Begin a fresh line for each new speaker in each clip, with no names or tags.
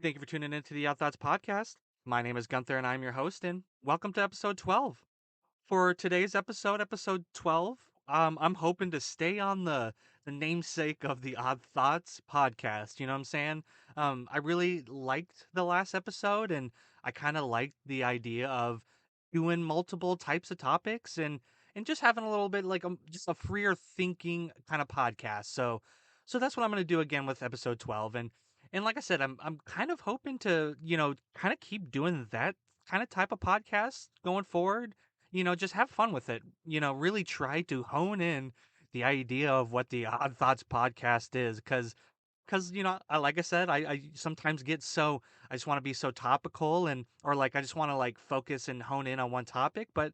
Thank you for tuning into the Out Thoughts podcast. My name is Gunther and I'm your host, and welcome to episode 12. For today's episode, episode 12, I'm hoping to stay on the namesake of the Odd Thoughts podcast. You know what I'm saying? I really liked the last episode, and I kind of liked the idea of doing multiple types of topics and just having a little bit like just a freer thinking kind of podcast. So that's what I'm going to do again with episode 12. And like I said, I'm kind of hoping to kind of keep doing that kind of type of podcast going forward. Just have fun with it. Really try to hone in the idea of what the Odd Thoughts podcast is, because like I said, I sometimes get so I just want to be so topical and or like I just want to like focus and hone in on one topic, but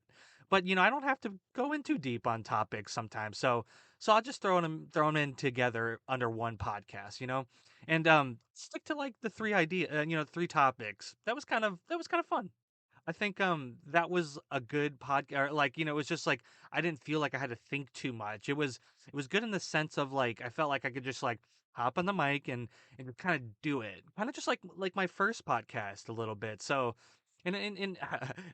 I don't have to go in too deep on topics sometimes. So I'll just throw them in together under one podcast, and stick to like the three topics. That was kind of fun. I think that was a good podcast. Like it was just like I didn't feel like I had to think too much. It was good in the sense of like I felt like I could just like hop on the mic and kind of do it, kind of just like my first podcast a little bit. So. And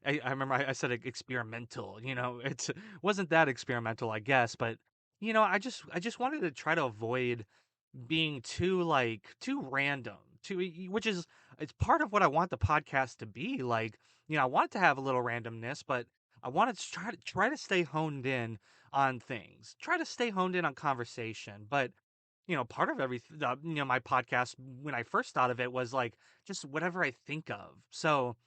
I remember I said experimental. It wasn't that experimental, I guess, but I just wanted to try to avoid being too random which is it's part of what I want the podcast to be like. I want it to have a little randomness, but I wanted to try to stay honed in on things, try to stay honed in on conversation. But part of my podcast when I first thought of it was like just whatever I think of. So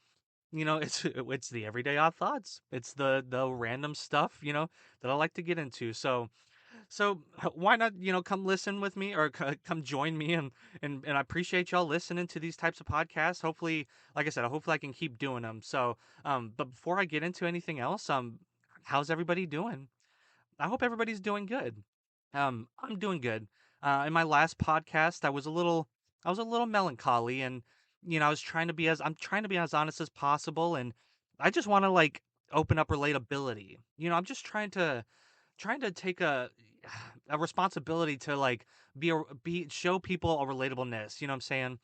it's the everyday odd thoughts, it's the random stuff that I like to get into. So why not, come listen with me or come join me and I appreciate y'all listening to these types of podcasts. Hopefully, like I said, hopefully I can keep doing them. But before I get into anything else, how's everybody doing? I hope everybody's doing good. I'm doing good. In my last podcast, I was a little melancholy, and I'm trying to be as honest as possible, and I just want to like open up relatability. I'm just trying to take a responsibility to like be show people a relatableness, you know what I'm saying?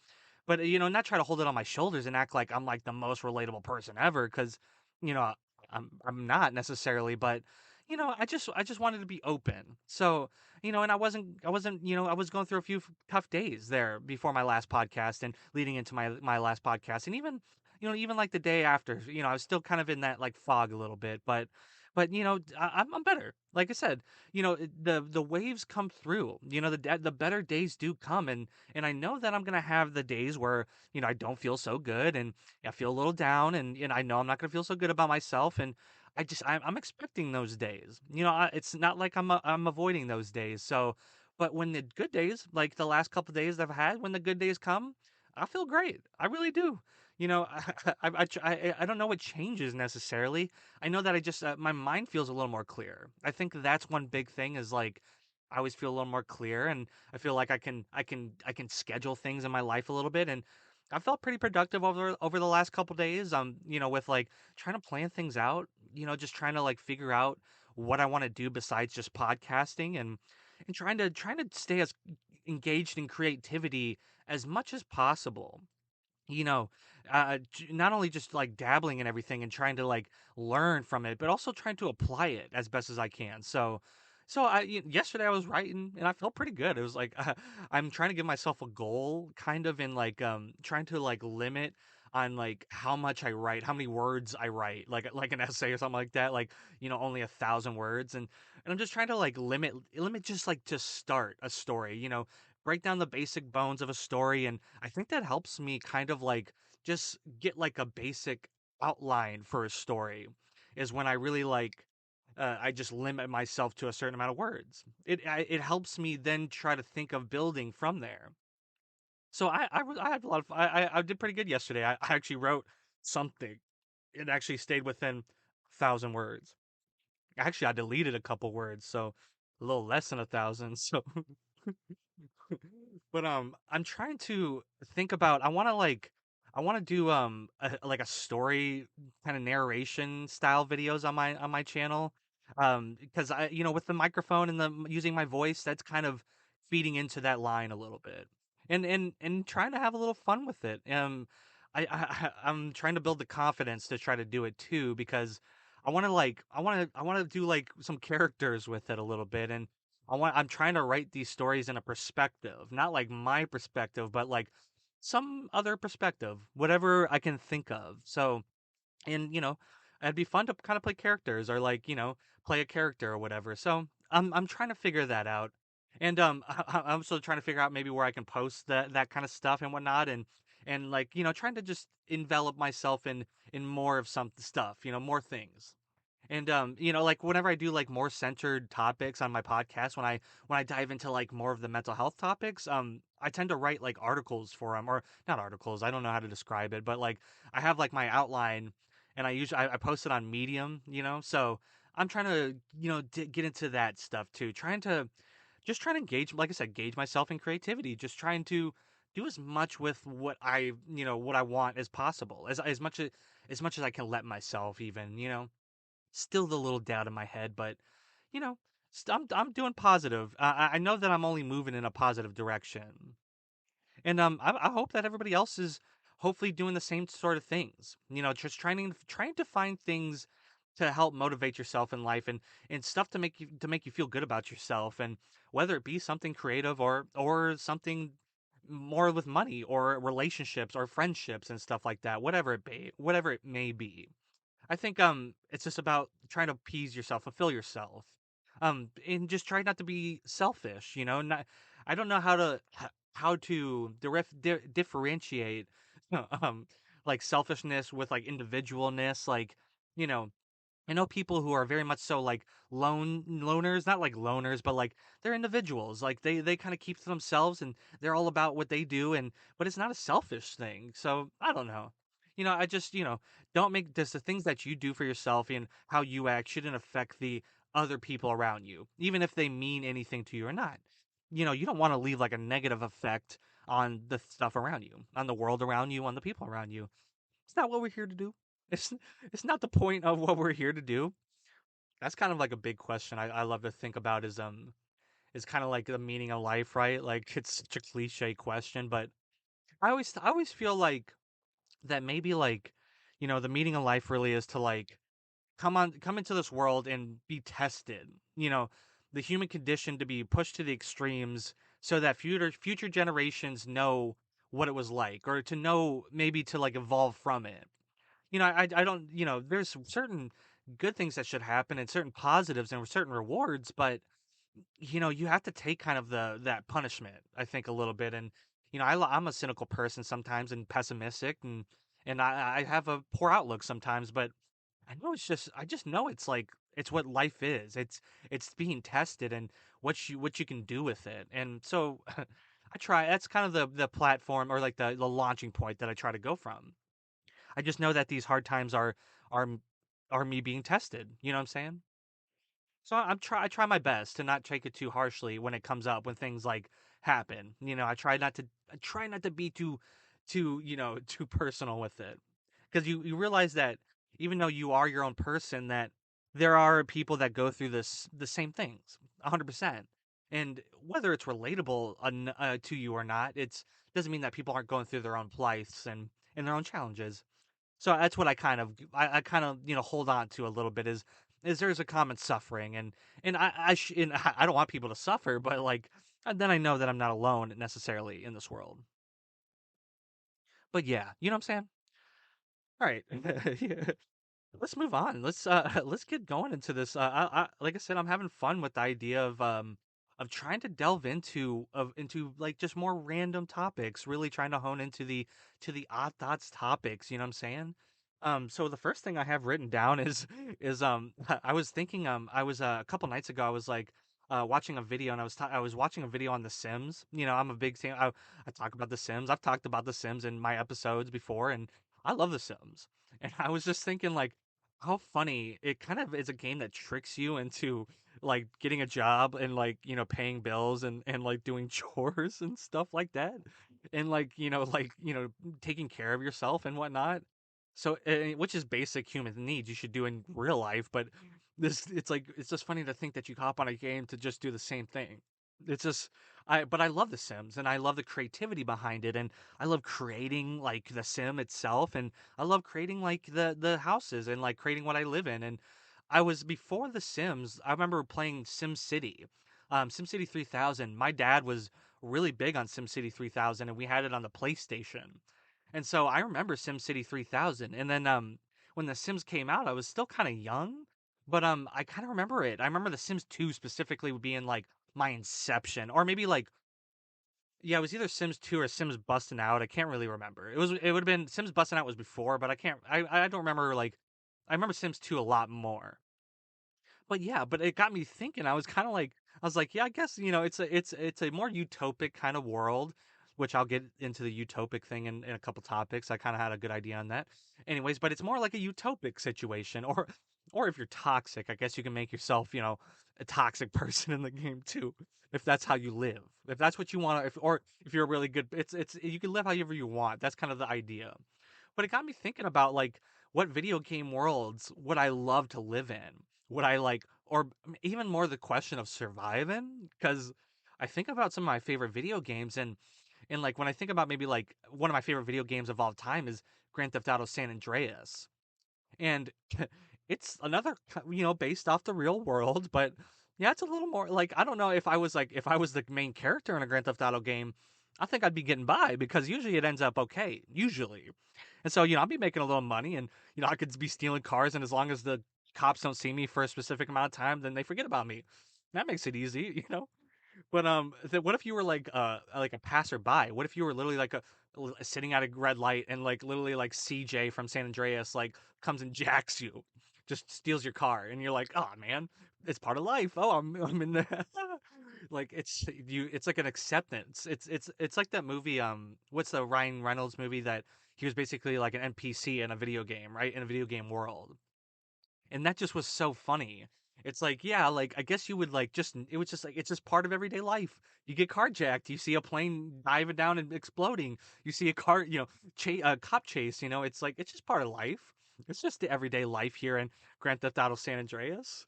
But not try to hold it on my shoulders and act like I'm like the most relatable person ever, cuz you know I'm not necessarily, but I just wanted to be open. So, and I wasn't, I was going through a few tough days there before my last podcast and leading into my last podcast, and even like the day after, I was still kind of in that like fog a little bit, but I'm better. Like I said, the waves come through. The better days do come, and I know that I'm gonna have the days where I don't feel so good, and I feel a little down, and I know I'm not gonna feel so good about myself, and I'm expecting those days. It's not like I'm avoiding those days. So, but when the good days, like the last couple days I've had, when the good days come, I feel great. I really do. I don't know what changes necessarily. I know that I just my mind feels a little more clear. I think that's one big thing is like I always feel a little more clear, and I feel like I can schedule things in my life a little bit, and I felt pretty productive over the last couple days. With like trying to plan things out, just trying to like figure out what I want to do besides just podcasting, and trying to stay as engaged in creativity as much as possible. you know not only just like dabbling in everything and trying to like learn from it, but also trying to apply it as best as I can. Yesterday I was writing and I felt pretty good. It was like I'm trying to give myself a goal, kind of in like trying to like limit on like how much I write, how many words I write, like an essay or something like that, like only 1,000 words, and I'm just trying to like limit just like to start a story, break down the basic bones of a story. And I think that helps me kind of like just get like a basic outline for a story, is when I really like I just limit myself to a certain amount of words. It helps me then try to think of building from there. So I had a lot of I did pretty good yesterday. I actually wrote something. It actually stayed within 1,000 words. Actually, I deleted a couple words, so a little less than 1,000. So but I'm trying to think about. I want to do like a story kind of narration style videos on my channel. Because with the microphone and the using my voice, that's kind of feeding into that line a little bit. and trying to have a little fun with it. I'm trying to build the confidence to try to do it too because I want to do like some characters with it a little bit, and I'm trying to write these stories in a perspective, not like my perspective, but like some other perspective, whatever I can think of. So, and it'd be fun to kind of play characters or like play a character or whatever. So I'm trying to figure that out, and I'm also trying to figure out maybe where I can post that kind of stuff and whatnot, and like trying to just envelop myself in more of some stuff, more things. And like whenever I do like more centered topics on my podcast, when I dive into like more of the mental health topics, I tend to write like articles for them, or not articles. I don't know how to describe it, but like I have like my outline, and I post it on Medium, So I'm trying to get into that stuff too, trying to engage, like I said, gauge myself in creativity, just trying to do as much with what I want as possible, as much as I can let myself even, still the little doubt in my head, but you know, I'm doing positive. I know that I'm only moving in a positive direction, and I hope that everybody else is hopefully doing the same sort of things. Just trying to find things to help motivate yourself in life, and stuff to make you feel good about yourself, and whether it be something creative or something more with money or relationships or friendships and stuff like that, whatever it may be. I think it's just about trying to appease yourself, fulfill yourself. And just try not to be selfish, Not I don't know how to differentiate um like selfishness with like individualness, like, you know, I know people who are very much so like loners, not like loners, but like they're individuals. Like they kind of keep to themselves and they're all about what they do, and but it's not a selfish thing. So I don't know. I just, don't make this the things that you do for yourself and how you act shouldn't affect the other people around you, even if they mean anything to you or not. You don't want to leave like a negative effect on the stuff around you, on the world around you, on the people around you. It's not what we're here to do. It's it's not the point of what we're here to do. That's kind of like a big question I love to think about is kind of like the meaning of life, right? Like it's such a cliche question, but I always feel like that maybe like the meaning of life really is to like come into this world and be tested. The human condition to be pushed to the extremes so that future generations know what it was like, or to know maybe to like evolve from it. I don't, there's certain good things that should happen and certain positives and certain rewards, but you have to take kind of that punishment, I think, a little bit. And I'm a cynical person sometimes and pessimistic, and I have a poor outlook sometimes, but I just know it's like it's what life is. It's being tested and what you can do with it. And so I try. That's kind of the platform, or like the launching point that I try to go from. I just know that these hard times are are me being tested. You know what I'm saying? So I try my best to not take it too harshly when it comes up, when things like happen. I try not to be too too personal with it, because you realize that even though you are your own person, that there are people that go through the same things 100%. And whether it's relatable to you or not, it's doesn't mean that people aren't going through their own plights and their own challenges. So that's what I kind of hold on to a little bit, is there's a common suffering, and and I don't want people to suffer, but like then I know that I'm not alone necessarily in this world. But yeah, you know what I'm saying? All right. Yeah. Let's move on. Let's get going into this. Like I said, I'm having fun with the idea of trying to delve into like just more random topics, really trying to hone into the odd thoughts topics, you know what I'm saying? So the first thing I have written down is I was thinking, I was a couple nights ago, I was like watching a video, and I was watching a video on The Sims. I'm a big fan. I talk about The Sims. I've talked about The Sims in my episodes before, and I love The Sims. And I was just thinking like how funny it kind of is, a game that tricks you into like getting a job and like paying bills and like doing chores and stuff like that, and like taking care of yourself and whatnot. So which is basic human needs you should do in real life, but it's like it's just funny to think that you hop on a game to just do the same thing. It's just but I love The Sims and I love the creativity behind it and I love creating like the sim itself and I love creating like the houses and like creating what I live in and I was before The Sims, I remember playing Sim City. Sim City 3000. My dad was really big on Sim City 3000 and we had it on the PlayStation. And so I remember Sim City 3000 and then when The Sims came out, I was still kind of young, but I kind of remember it. I remember The Sims 2 specifically being like my inception or maybe like yeah, it was either Sims 2 or Sims Busting Out. I can't really remember. It would have been Sims Busting Out was before, but I don't remember like I remember Sims 2 a lot more. But yeah, but it got me thinking. I was kind of like, I was like, yeah, I guess it's a more utopic kind of world, which I'll get into the utopic thing in a couple topics. I kind of had a good idea on that. Anyways, but it's more like a utopic situation, or if you're toxic, I guess you can make yourself, a toxic person in the game too, if that's how you live. If that's what you want, if or if you're a really good, it's you can live however you want. That's kind of the idea. But it got me thinking about like what video game worlds would I love to live in? Would I like, or even more the question of surviving? Because I think about some of my favorite video games, and like when I think about maybe like one of my favorite video games of all time is Grand Theft Auto San Andreas, and it's another based off the real world, but yeah, it's a little more like I don't know if I was the main character in a Grand Theft Auto game, I think I'd be getting by because usually it ends up okay, usually. And so, I'll be making a little money and, I could be stealing cars. And as long as the cops don't see me for a specific amount of time, then they forget about me. That makes it easy, But what if you were like a passerby? What if you were literally like sitting at a red light and like literally like CJ from San Andreas like comes and jacks you, just steals your car, and you're like, oh man, it's part of life. Oh, I'm in the like it's like an acceptance. It's like that movie. What's the Ryan Reynolds movie that he was basically like an NPC in a video game, right? In a video game world, and that just was so funny. It's like, yeah, like I guess you would like just it was just like it's just part of everyday life. You get carjacked, you see a plane diving down and exploding, you see a car, a cop chase. It's like it's just part of life. It's just the everyday life here in Grand Theft Auto San Andreas.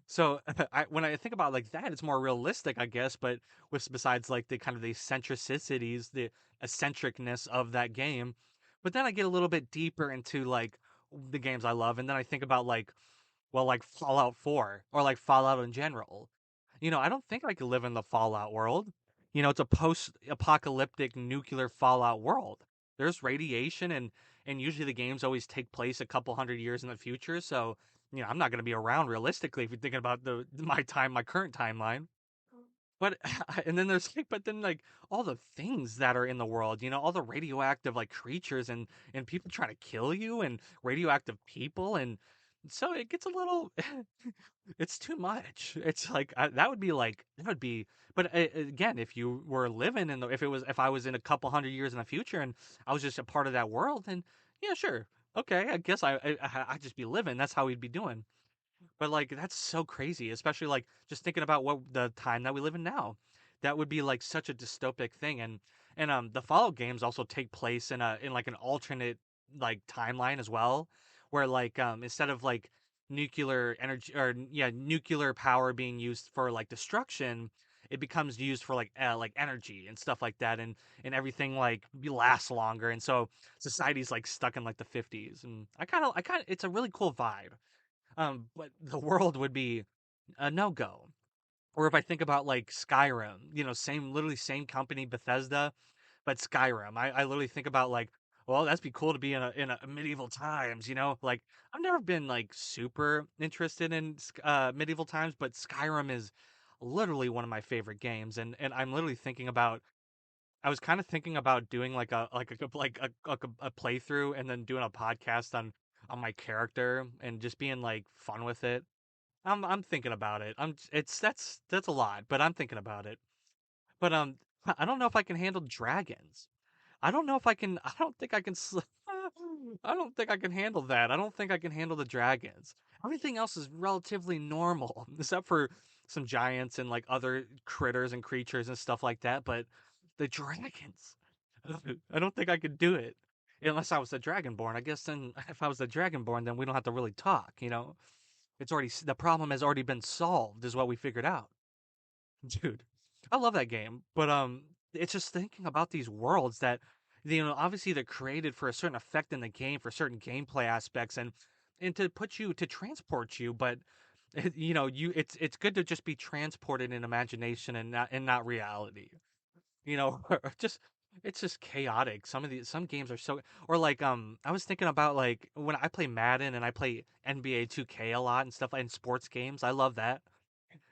So when I think about like that, it's more realistic, I guess. But with besides like the kind of the eccentricities, the eccentricness of that game. But then I get a little bit deeper into like the games I love, and then I think about like well, like Fallout 4 or like Fallout in general. I don't think I could live in the Fallout world. It's a post-apocalyptic nuclear Fallout world. There's radiation and usually the games always take place a couple hundred years in the future, so I'm not going to be around realistically if you're thinking about my current timeline. But and then there's like but then like all the things that are in the world, all the radioactive like creatures and people trying to kill you and radioactive people and so it gets a little it's too much. It's like that would be but again, if you were living in the if I was in a couple hundred years in the future and I was just a part of that world, then yeah, sure. Okay, I guess I'd just be living. That's how we'd be doing. But like that's so crazy, especially like just thinking about what the time that we live in now. That would be like such a dystopic thing and the Fallout games also take place in like an alternate like timeline as well where like instead of like nuclear energy or yeah, nuclear power being used for like destruction, it becomes used for like energy and stuff like that and everything like lasts longer and so society's like stuck in like the 50s and I kind of it's a really cool vibe but the world would be a no go. Or if I think about like Skyrim, literally same company, Bethesda, but Skyrim. I literally think about like, well, that'd be cool to be in a medieval times, Like I've never been like super interested in medieval times, but Skyrim is literally one of my favorite games, and I'm literally thinking about. I was kind of thinking about doing like a playthrough and then doing a podcast on my character and just being like fun with it. I'm thinking about it. It's that's a lot, but I'm thinking about it. But I don't know if I can handle dragons. I don't know if I can. I don't think I can. I don't think I can handle that. I don't think I can handle the dragons. Everything else is relatively normal, except for some giants and like other critters and creatures and stuff like that. But the dragons, I don't think I could do it unless I was a dragonborn. I guess then, if I was a dragonborn, then we don't have to really talk. It's already the problem has already been solved, is what we figured out, dude. I love that game, but it's just thinking about these worlds that obviously they're created for a certain effect in the game, for certain gameplay aspects, and to put you to transport you, but it's good to just be transported in imagination and not reality. Just it's just chaotic. Some games are so, or like I was thinking about like when I play Madden and I play NBA 2K a lot and stuff like in sports games. I love that.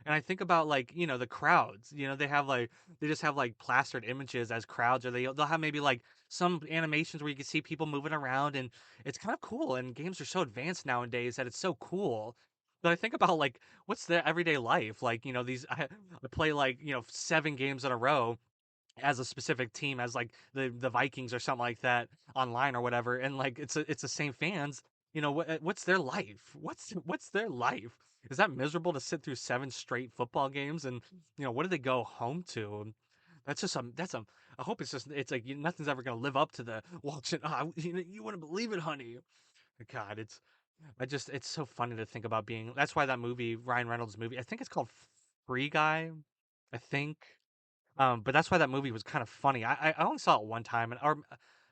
And I think about like, the crowds, they just have like plastered images as crowds, or they'll have maybe like some animations where you can see people moving around, and it's kind of cool. And games are so advanced nowadays that it's so cool. But I think about like what's their everyday life? Like, I play like, 7 games in a row as a specific team, as like the Vikings or something like that online or whatever, and like it's the same fans. What's their life? What's their life? Is that miserable to sit through 7 straight football games, and what do they go home to? That's I hope it's like nothing's ever gonna live up to the watching. You wouldn't believe it, honey. God, it's so funny to think about being. That's why that movie, Ryan Reynolds' movie, I think it's called Free Guy. I think. But that's why that movie was kind of funny. I only saw it one time,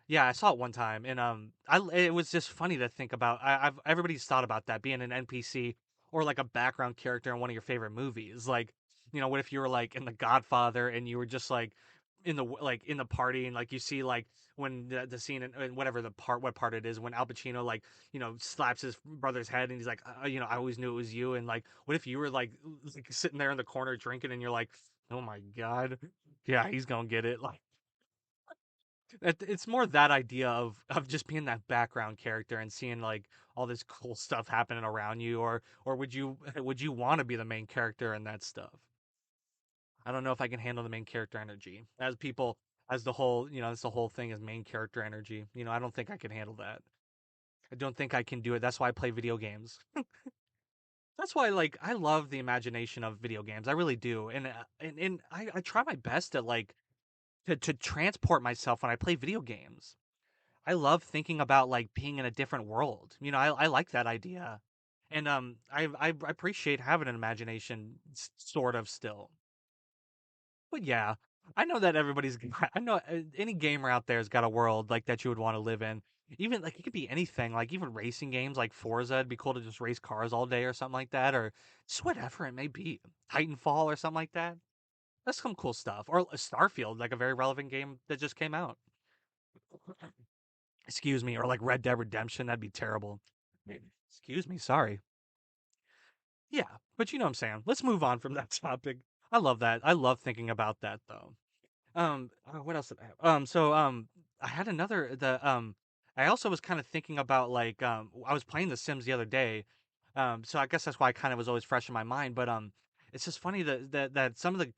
yeah, I saw it one time, and it was just funny to think about. I've everybody's thought about that being an NPC or like a background character in one of your favorite movies. Like, what if you were like in The Godfather and you were just like like in the party, and like you see like when the scene and whatever what part it is when Al Pacino like slaps his brother's head and he's like I always knew it was you, and like what if you were like sitting there in the corner drinking and you're like, oh my god, yeah, he's gonna get it. Like it's more that idea of just being that background character and seeing like all this cool stuff happening around you, or would you want to be the main character in that stuff? I don't know if I can handle the main character energy as the whole that's the whole thing is main character energy. I don't think I can handle that. I don't think I can do it. That's why I play video games. That's why like I love the imagination of video games. I really do, and I try my best to like to transport myself when I play video games. I love thinking about like being in a different world. I like that idea, and I appreciate having an imagination, sort of still. But yeah, I know that I know any gamer out there has got a world like that you would want to live in. Even like it could be anything, like even racing games like Forza. It'd be cool to just race cars all day or something like that, or just whatever it may be. Titanfall or something like that. That's some cool stuff. Or Starfield, like a very relevant game that just came out. Excuse me. Or like Red Dead Redemption. That'd be terrible. Excuse me. Sorry. Yeah, but you know what I'm saying. Let's move on from that topic. I love that. I love thinking about that though. What else did I have? I had another I also was kind of thinking about like I was playing The Sims the other day. So I guess that's why it kind of was always fresh in my mind. But it's just funny that some of the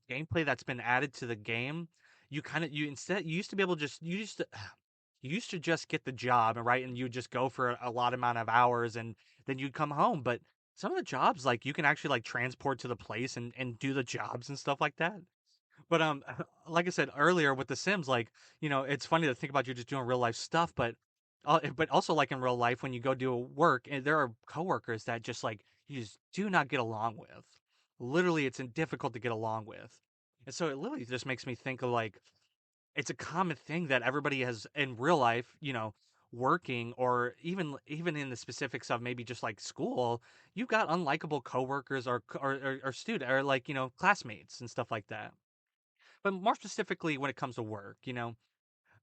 gameplay that's been added to the game, you used to be able to just you used to just get the job, right, and you would just go for a lot amount of hours, and then you'd come home. But some of the jobs, like you can actually like transport to the place and do the jobs and stuff like that. But like I said earlier with The Sims, like it's funny to think about you just doing real life stuff, but also like in real life when you go do work, and there are coworkers that just like you just do not get along with. Literally, it's difficult to get along with, and so it literally just makes me think of like it's a common thing that everybody has in real life, working, or even in the specifics of maybe just like school, you've got unlikable coworkers or student or like classmates and stuff like that. But more specifically when it comes to work,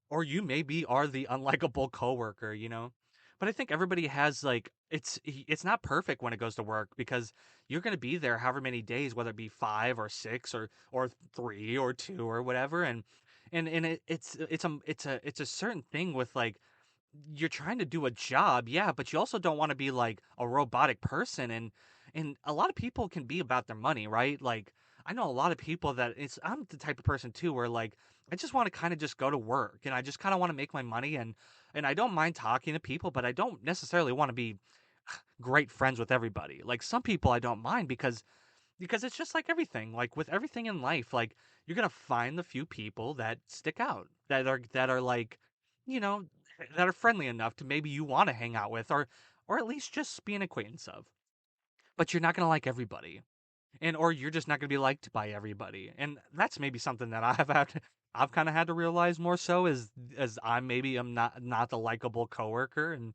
or you maybe are the unlikable coworker. But I think everybody has like it's not perfect when it goes to work, because you're going to be there however many days, whether it be 5 or 6 or 3 or 2 or whatever, and it's a certain thing with like you're trying to do a job, yeah, but you also don't want to be like a robotic person, and a lot of people can be about their money, right? Like I know a lot of people that I'm the type of person too where like I just want to kind of just go to work, and I just kind of want to make my money, and I don't mind talking to people, but I don't necessarily want to be great friends with everybody. Like some people I don't mind, because it's just like everything. Like with everything in life, like you're gonna find the few people that stick out, that are like, you know, that are friendly enough to maybe you want to hang out with, or at least just be an acquaintance of. But you're not gonna like everybody. and or you're just not going to be liked by everybody. And that's maybe something that I've kind of had to realize more so as I maybe am not the likable coworker. And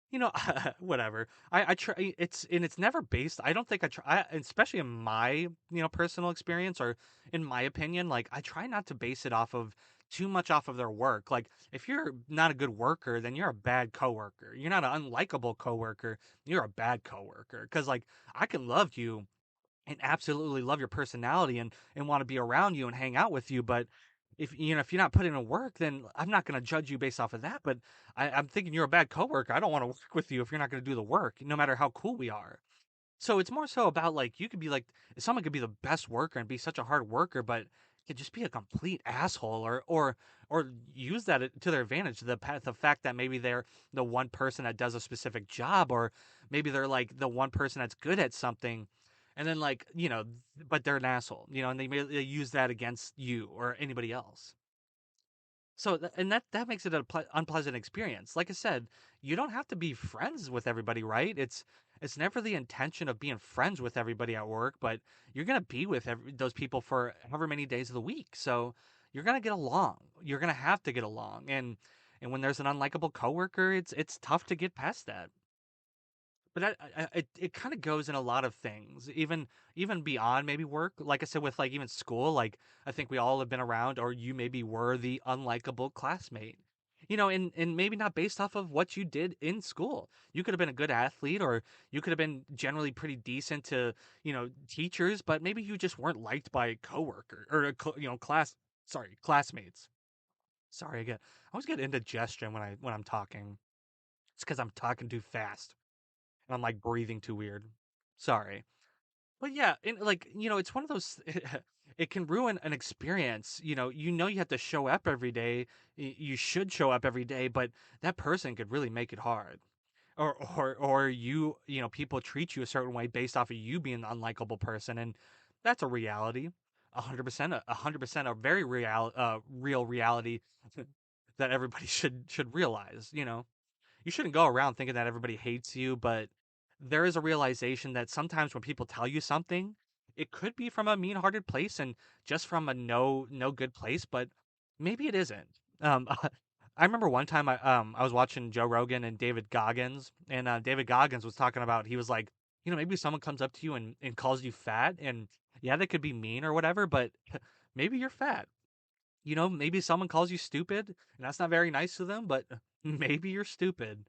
you know, whatever. I try. It's never based. I don't think I try. Especially in my personal experience or in my opinion, like I try not to base it off of too much off of their work. Like if you're not a good worker, then you're a bad coworker. You're not an unlikable coworker. You're a bad coworker. Because like I can love you and absolutely love your personality and want to be around you and hang out with you, but if you're not putting in work, then I'm not going to judge you based off of that. But I'm thinking you're a bad coworker. I don't want to work with you if you're not going to do the work, no matter how cool we are. So it's more so about like you could be like someone could be the best worker and be such a hard worker, but could just be a complete asshole or use that to their advantage. The fact that maybe they're the one person that does a specific job, or maybe they're like the one person that's good at something, and then like but they're an asshole, and they use that against you or anybody else. So and that makes it a unpleasant experience. Like I said, you don't have to be friends with everybody, right? It's never the intention of being friends with everybody at work, but you're gonna be with those people for however many days of the week. So you're gonna get along. You're gonna have to get along, and when there's an unlikable coworker, it's tough to get past that. But it kind of goes in a lot of things, even beyond maybe work. Like I said, with like even school, like I think we all have been around, or you maybe were the unlikable classmate. And maybe not based off of what you did in school. You could have been a good athlete, or you could have been generally pretty decent to, teachers, but maybe you just weren't liked by a coworker or classmates. Sorry, I always get indigestion when I'm talking. It's because I'm talking too fast and I'm like breathing too weird. Sorry. But yeah, and like, it's one of those it can ruin an experience. You have to show up every day. You should show up every day, but that person could really make it hard. Or people treat you a certain way based off of you being an unlikable person, and that's a reality. 100%, 100% a very real reality that everybody should realize. You shouldn't go around thinking that everybody hates you, but there is a realization that sometimes when people tell you something, it could be from a mean-hearted place and just from a no good place, but maybe it isn't. I remember one time I was watching Joe Rogan and David Goggins, and David Goggins was talking about he was like, maybe someone comes up to you and calls you fat, and yeah, they could be mean or whatever, but maybe you're fat. Maybe someone calls you stupid, and that's not very nice to them, but maybe you're stupid.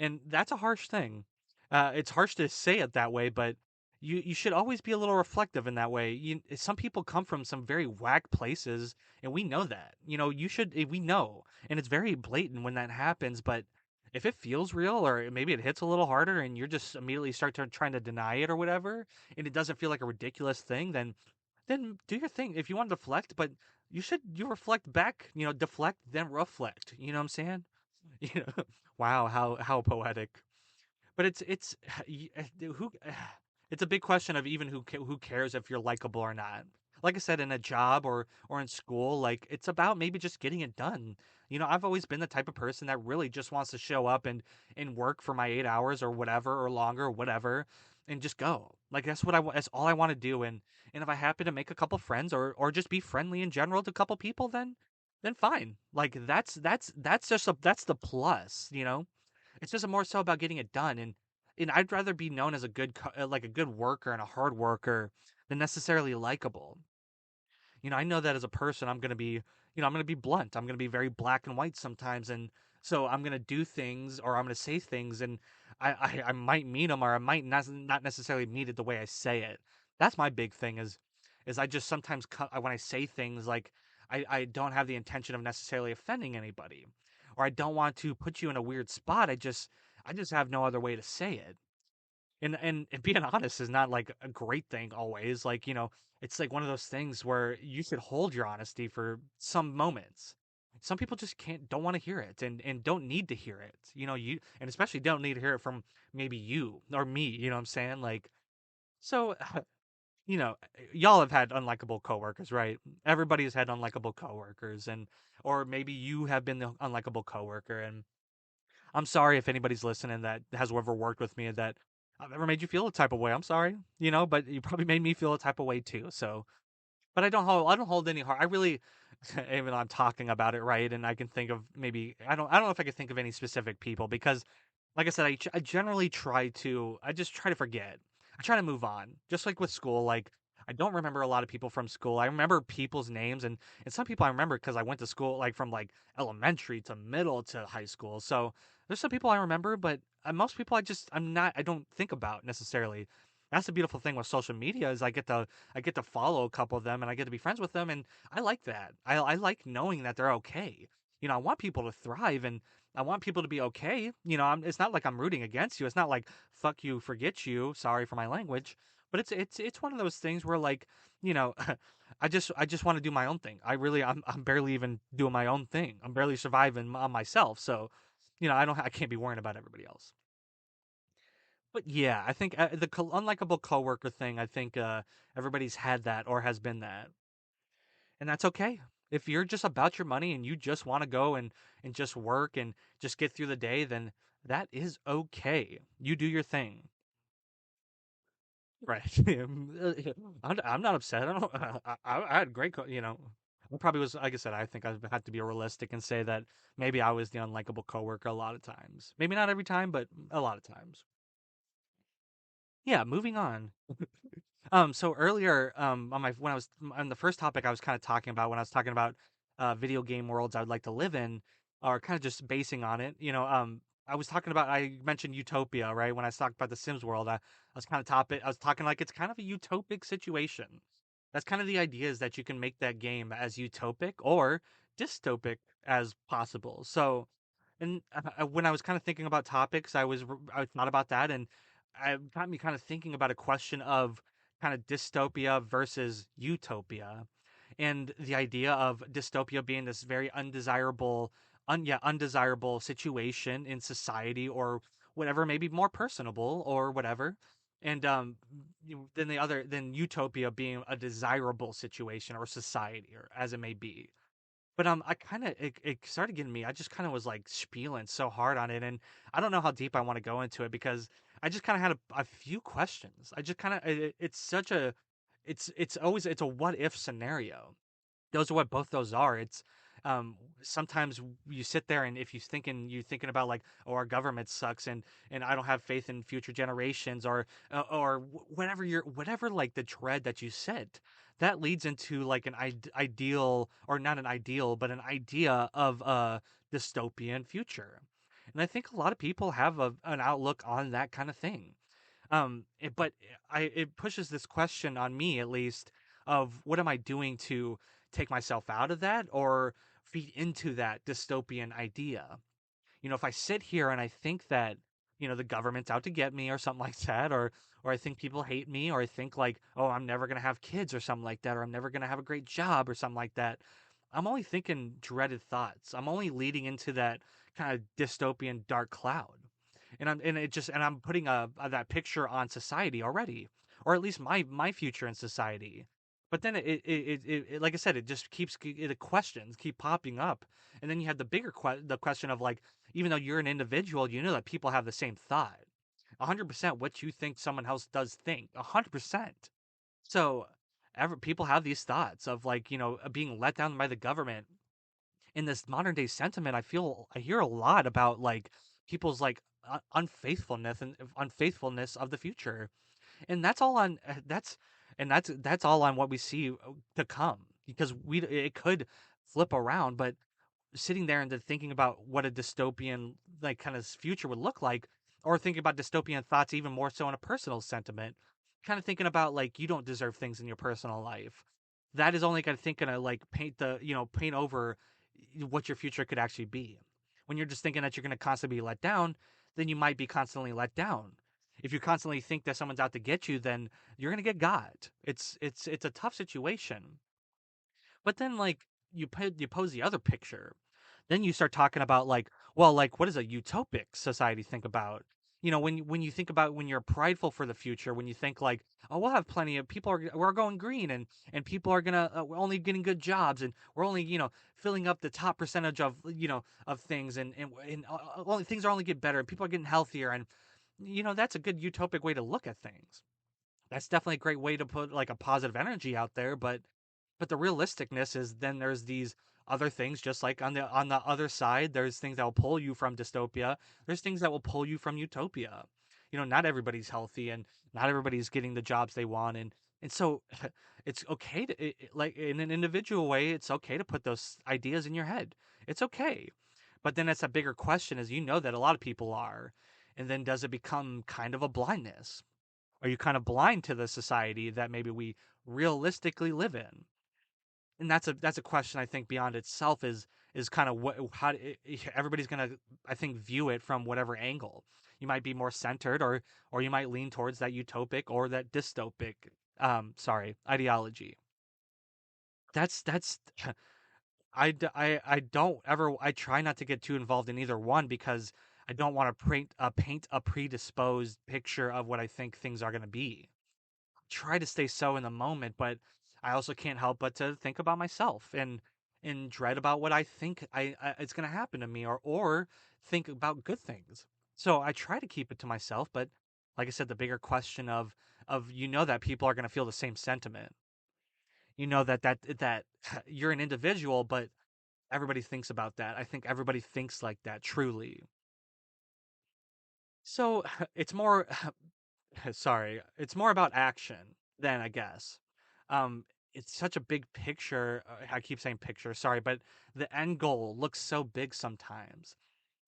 And that's a harsh thing. It's harsh to say it that way, but you should always be a little reflective in that way. Some people come from some very whack places, and we know that. We know, and it's very blatant when that happens. But if it feels real, or maybe it hits a little harder, and you're just immediately start to trying to deny it or whatever, and it doesn't feel like a ridiculous thing, then do your thing. If you want to deflect, but you reflect back, deflect then reflect. You know what I'm saying? You know, wow, how poetic. But it's who it's a big question of even who cares if you're likable or not. Like I said, in a job or in school, like it's about maybe just getting it done. I've always been the type of person that really just wants to show up and work for my 8 hours or whatever or longer or whatever, and just go. Like that's all I want to do. And if I happen to make a couple friends or just be friendly in general to a couple people, then fine. Like that's the plus. It's just more so about getting it done, and I'd rather be known as a like a good worker and a hard worker than necessarily likable. I know that as a person, I'm going to be blunt. I'm going to be very black and white sometimes, and so I'm going to do things or I'm going to say things, and I might mean them or I might not necessarily mean it the way I say it. That's my big thing is I just sometimes when I say things like I don't have the intention of necessarily offending anybody, or I don't want to put you in a weird spot. I just have no other way to say it. And being honest is not like a great thing always. Like, it's like one of those things where you should hold your honesty for some moments. Some people just don't want to hear it and don't need to hear it. And especially don't need to hear it from maybe you or me, you know what I'm saying? Like, so y'all have had unlikable coworkers, right? Everybody's had unlikable coworkers, and or maybe you have been the unlikable coworker. And I'm sorry if anybody's listening that has ever worked with me that I've ever made you feel a type of way. I'm sorry, but you probably made me feel a type of way too. So, but I don't hold any heart. I really, even though I'm talking about it, right, and I can think of maybe I don't know if I could think of any specific people because, like I said, I generally I just try to forget. I try to move on. Just like with school, like I don't remember a lot of people from school. I remember people's names, and some people I remember because I went to school like from like elementary to middle to high school. So there's some people I remember, but most people I don't think about necessarily. That's the beautiful thing with social media is I get to follow a couple of them and I get to be friends with them, and I like that. I like knowing that they're okay. I want people to thrive, and I want people to be okay. It's not like I'm rooting against you. It's not like fuck you, forget you. Sorry for my language, but it's one of those things where like you know, I just want to do my own thing. I'm barely even doing my own thing. I'm barely surviving on myself. So, I can't be worrying about everybody else. But yeah, I think the unlikable coworker thing. I think everybody's had that or has been that, and that's okay. If you're just about your money and you just want to go and just work and just get through the day, then that is okay. You do your thing. Right. I'm not upset. I don't. I had great. I probably was. Like I said, I think I had to be realistic and say that maybe I was the unlikable coworker a lot of times. Maybe not every time, but a lot of times. Yeah. Moving on. So earlier, on my when I was on the first topic I was kind of talking about when I was talking about video game worlds I would like to live in, or kind of just basing on it. I mentioned Utopia, right? When I talked about the Sims world, I was kind of topic. I was talking like it's kind of a utopic situation. That's kind of the idea is that you can make that game as utopic or dystopic as possible. So, and when I was kind of thinking about topics, I thought about that, and it got me kind of thinking about a question of kind of dystopia versus utopia, and the idea of dystopia being this very undesirable situation in society or whatever, maybe more personable or whatever, and then utopia being a desirable situation or society or as it may be. But I kind of it started getting me. I just kind of was like spieling so hard on it, and I don't know how deep I want to go into it because I just kind of had a few questions. I just kind of it's such a it's a what if scenario. Those are what both those are. It's sometimes you sit there and if you thinking about like, oh, our government sucks and I don't have faith in future generations or whatever like the dread that you said, that leads into like an ideal, or not an ideal but an idea of a dystopian future. And I think a lot of people have an outlook on that kind of thing. But it pushes this question on me at least of what am I doing to take myself out of that or feed into that dystopian idea? If I sit here and I think that, the government's out to get me or something like that, or I think people hate me, or I think like, oh, I'm never gonna have kids or something like that, or I'm never gonna have a great job or something like that. I'm only thinking dreaded thoughts. I'm only leading into that kind of dystopian dark cloud. And I'm putting that picture on society already, or at least my future in society. But then like I said, it just the questions keep popping up, and then you have the question of like, even though you're an individual, you know that people have the same thought. 100% what you think someone else does think. 100%. So, people have these thoughts of like, being let down by the government. In this modern day sentiment, I hear a lot about like people's like unfaithfulness of the future, and that's all on that's all on what we see to come, because we it could flip around. But sitting there and then thinking about what a dystopian like kind of future would look like, or thinking about dystopian thoughts even more so in a personal sentiment, kind of thinking about like you don't deserve things in your personal life. That is only gonna like paint over what your future could actually be. When you're just thinking that you're gonna constantly be let down, then you might be constantly let down. If you constantly think that someone's out to get you, then you're gonna get got. It's a tough situation. But then like you pose the other picture. Then you start talking about like, well, like what does a utopic society think about? When you think about when you're prideful for the future, when you think like, oh, we'll have plenty of people we're going green and people are gonna we're only getting good jobs and we're only filling up the top percentage of of things and only things are only get better and people are getting healthier, that's a good utopic way to look at things. That's definitely a great way to put like a positive energy out there, but the realisticness is then there's these other things just like on the other side there's things that will pull you from dystopia, there's things that will pull you from utopia. Not everybody's healthy and not everybody's getting the jobs they want, and so it's okay to like in an individual way it's okay to put those ideas in your head. It's okay, but then it's a bigger question is that a lot of people are, and then does it become kind of a blindness? Are you kind of blind to the society that maybe we realistically live in? And that's a question I think beyond itself is kind of what how everybody's gonna, I think, view it from whatever angle. You might be more centered, or you might lean towards that utopic or that dystopic ideology. That's I don't ever, I try not to get too involved in either one because I don't want to paint a predisposed picture of what I think things are going to be. Try to stay so in the moment, but I also can't help but to think about myself and dread about what I think it's going to happen to me, or think about good things. So I try to keep it to myself, but like I said, the bigger question of that people are going to feel the same sentiment. That you're an individual, but everybody thinks about that. I think everybody thinks like that truly. So it's more sorry, it's more about action than, I guess. Um, it's such a big picture. I keep saying picture, sorry, but the end goal looks so big sometimes,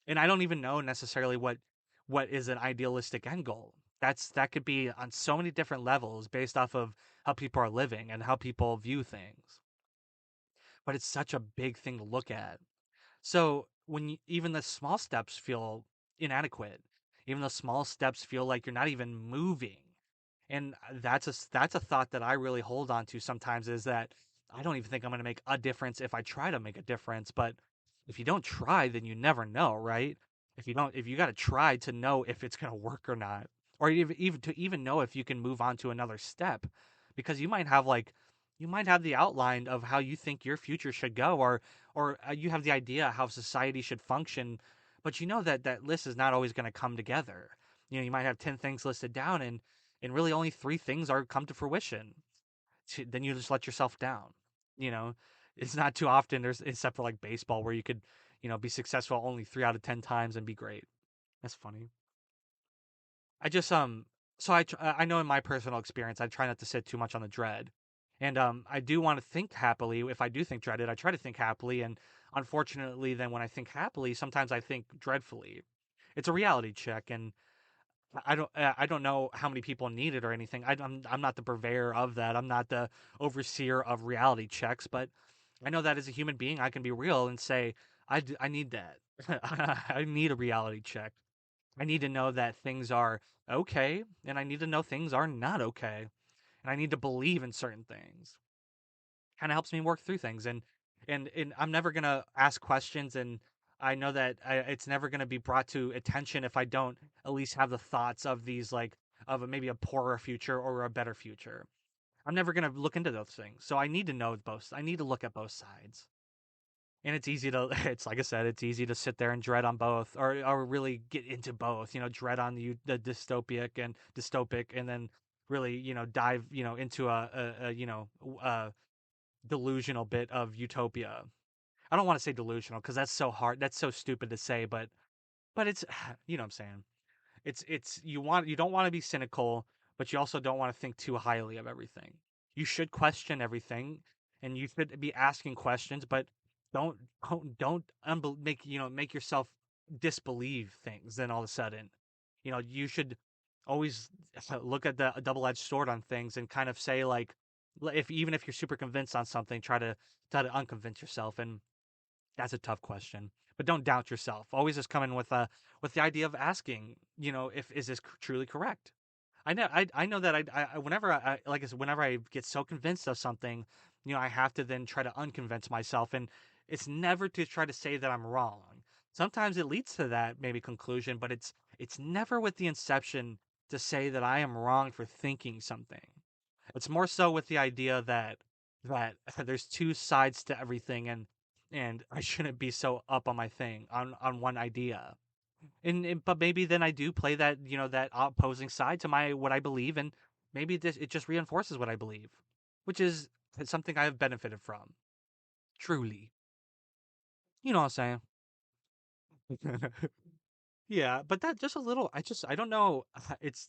and I don't even know necessarily what is an idealistic end goal. That could be on so many different levels based off of how people are living and how people view things. But it's such a big thing to look at. So even the small steps feel inadequate, even the small steps feel like you're not even moving, and that's a thought that I really hold on to sometimes, is that I don't even think I'm going to make a difference if I try to make a difference. But if you don't try, then you never know, right? If you got to try to know if it's going to work or not, or even know if you can move on to another step, because you might have the outline of how you think your future should go, or you have the idea how society should function, but you know that that list is not always going to come together. You might have 10 things listed down, and really only three things are come to fruition. Then you just let yourself down. You know, it's not too often there's, except for like baseball, where you could, be successful only 3 out of 10 times and be great. That's funny. I just so I know in my personal experience I try not to sit too much on the dread. And I do want to think happily. If I do think dreaded, I try to think happily, and unfortunately then when I think happily, sometimes I think dreadfully. It's a reality check, and I don't know how many people need it or anything. I'm not the purveyor of that. I'm not the overseer of reality checks, but I know that as a human being, I can be real and say I need that. I need a reality check. I need to know that things are okay, and I need to know things are not okay, and I need to believe in certain things. Kind of helps me work through things, and I'm never gonna ask questions, and I know that it's never gonna be brought to attention if I don't at least have the thoughts of these, like, of maybe a poorer future or a better future. I'm never gonna look into those things, so I need to know both. I need to look at both sides. And it's easy to it's like I said, it's easy to sit there and dread on both, or really get into both, dread on the dystopic and dystopic, and then really, dive, into a delusional bit of utopia. I don't want to say delusional because that's so hard, that's so stupid to say, but it's you know what I'm saying. It's you don't want to be cynical, but you also don't want to think too highly of everything. You should question everything, and you should be asking questions, but don't make yourself disbelieve things. Then all of a sudden, you should always look at the double-edged sword on things and kind of say, like, if even if you're super convinced on something, try to unconvince yourself. And that's a tough question, but don't doubt yourself. Always just come in with the idea of asking, if is this truly correct. I know that whenever like I said, whenever I get so convinced of something, I have to then try to unconvince myself, and it's never to try to say that I'm wrong. Sometimes it leads to that maybe conclusion, but it's never with the inception to say that I am wrong for thinking something. It's more so with the idea that there's two sides to everything, and I shouldn't be so up on my thing on one idea. But maybe then I do play that, that opposing side to my what I believe, and maybe it just reinforces what I believe, which is something I have benefited from. Truly. You know what I'm saying? Yeah, but that just a little I don't know.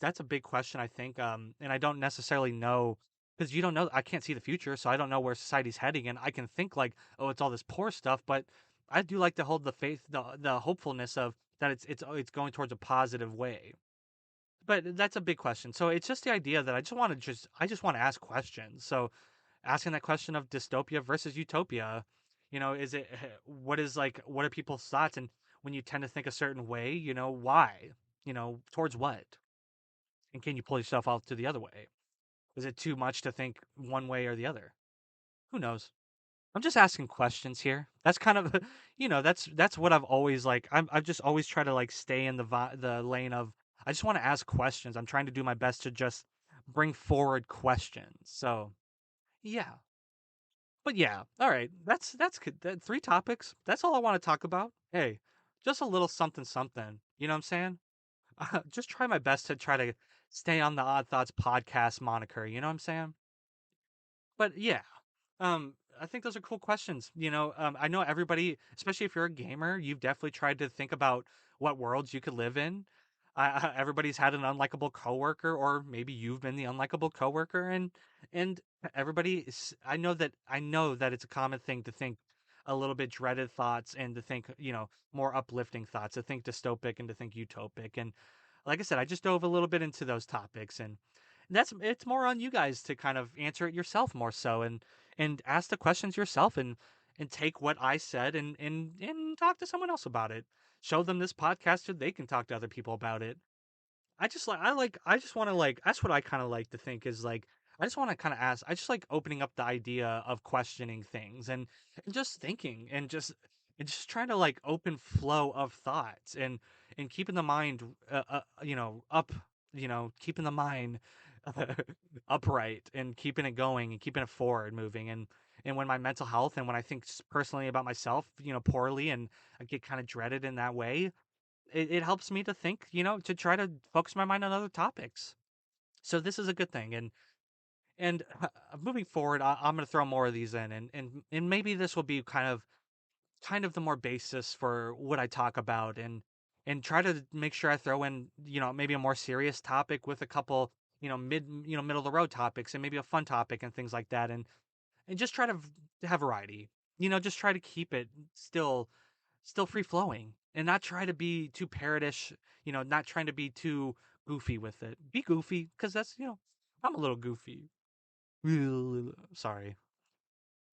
That's a big question, I think, and I don't necessarily know because you don't know. I can't see the future, so I don't know where society's heading, and I can think like, oh, it's all this poor stuff, but I do like to hold the faith, the hopefulness of that it's going towards a positive way. But that's a big question. So it's just the idea that I just want to ask questions. So asking that question of dystopia versus utopia, is it what are people's thoughts, and when you tend to think a certain way, why, towards what, and can you pull yourself out to the other way? Is it too much to think one way or the other? Who knows? I'm just asking questions here. That's kind of, that's what I've always like. I've just always tried to like stay in the lane of I just want to ask questions. I'm trying to do my best to just bring forward questions. So yeah, but yeah, all right. That's good. Three topics. That's all I want to talk about. Hey, just a little something something. You know what I'm saying? Just try my best to try to stay on the Odd Thoughts podcast moniker. You know what I'm saying? But yeah, I think those are cool questions. I know everybody, especially if you're a gamer, you've definitely tried to think about what worlds you could live in. Everybody's had an unlikable coworker, or maybe you've been the unlikable coworker, and everybody. I know that it's a common thing to think a little bit dreaded thoughts and to think more uplifting thoughts, to think dystopic and to think utopic. And like I said, I just dove a little bit into those topics, and it's more on you guys to kind of answer it yourself more so, and ask the questions yourself, and take what I said, and talk to someone else about it. Show them this podcast so they can talk to other people about it. I just want to like that's what I kind of like to think is like I just want to kind of ask. I just like opening up the idea of questioning things, and just thinking, and just trying to like open flow of thoughts, and keeping the mind up, keeping the mind upright, and keeping it going, and keeping it forward moving, and when my mental health, and when I think personally about myself, poorly, and I get kind of dreaded in that way, it helps me to think, to try to focus my mind on other topics. So this is a good thing, and moving forward, I'm going to throw more of these in, and maybe this will be kind of the more basis for what I talk about, and try to make sure I throw in, maybe a more serious topic with a couple, middle of the road topics, and maybe a fun topic and things like that, and just try to have variety. Just try to keep it still free flowing, and not try to be too parrotish, not trying to be too goofy with it. Be goofy, because that's, I'm a little goofy. Sorry.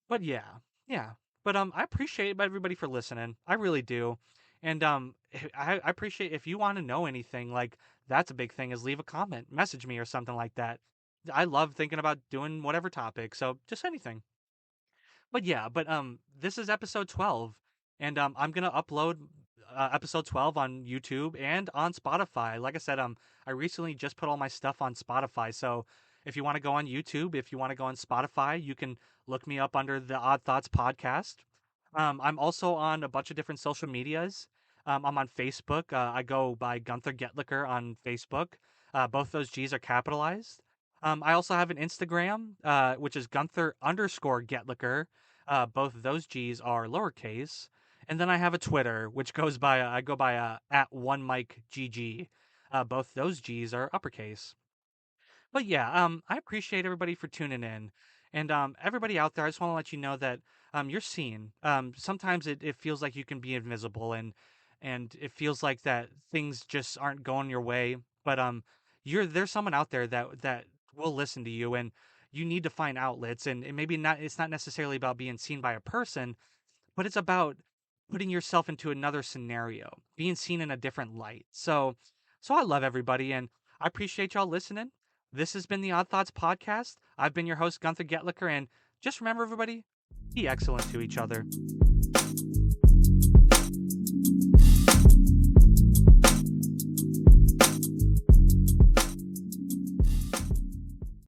But yeah, yeah. But I appreciate everybody for listening. I really do. And I appreciate if you want to know anything, like that's a big thing, is leave a comment, message me or something like that. I love thinking about doing whatever topic, so just anything. But yeah, this is episode 12, and I'm gonna upload episode 12 on YouTube and on Spotify. Like I said, I recently just put all my stuff on Spotify, so if you want to go on YouTube, if you want to go on Spotify, you can look me up under the Odd Thoughts podcast. I'm also on a bunch of different social medias. I'm on Facebook. I go by Gunther Getlicker on Facebook. Both those G's are capitalized. I also have an Instagram, which is Gunther underscore Getlicker. Both of those G's are lowercase. And then I have a Twitter, which I go by at one Mike GG. Both those G's are uppercase. But yeah, I appreciate everybody for tuning in, and everybody out there. I just want to let you know that you're seen. Sometimes it feels like you can be invisible, and it feels like that things just aren't going your way. But there's someone out there that will listen to you, and you need to find outlets, and maybe not. It's not necessarily about being seen by a person, but it's about putting yourself into another scenario, being seen in a different light. So I love everybody, and I appreciate y'all listening. This has been the Odd Thoughts podcast. I've been your host, Gunther Getlicker, and just remember, everybody, be excellent to each other.